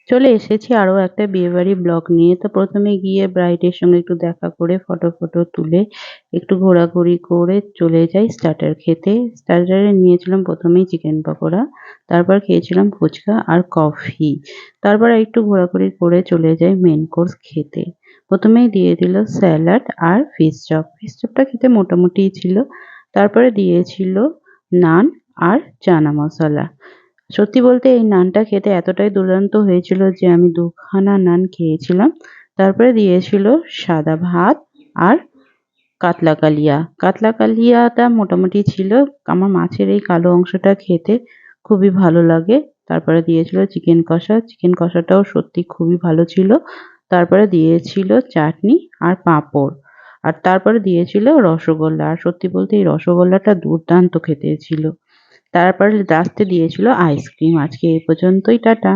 চলে এসেছি আরো একটা বিয়েবাড়ি ব্লগ নিয়ে। তো প্রথমে গিয়ে ব্রাইডের সঙ্গে একটু দেখা করে ফটো তুলে একটু ঘোরাঘুরি করে চলে যাই স্টার্টার খেতে। স্টার্টারে নিয়েছিলাম প্রথমেই চিকেন পকোড়া, তারপর খেয়েছিলাম ফুচকা আর কফি। তারপর একটু ঘোরাঘুরি করে চলে যাই মেন কোর্স খেতে। প্রথমেই দিয়ে দিল স্যালাড আর ফিশ চপ। ফিশ চপটা খেতে মোটামুটিই ছিল। তারপরে দিয়েছিল নান আর চানা মশলা। সত্যি বলতে এই নানটা খেতে এতটাই দুর্দান্ত হয়েছিল যে আমি ২ খানা নান খেয়েছিলাম। তারপরে দিয়েছিল সাদা ভাত আর কাতলা কালিয়া। কাতলা কালিয়াটা মোটামুটি ছিল। আমার মাছের এই কালো অংশটা খেতে খুবই ভালো লাগে। তারপরে দিয়েছিল চিকেন কষা। চিকেন কষাটাও সত্যি খুবই ভালো ছিল। তারপরে দিয়েছিল চাটনি আর পাঁপড়। আর তারপরে দিয়েছিল রসগোল্লা। আর সত্যি বলতে এই রসগোল্লাটা দুর্দান্ত খেতে ছিল। তারপরে লাস্টে দিয়েছিল আইসক্রিম। আজকে এই পর্যন্তই, টাটা।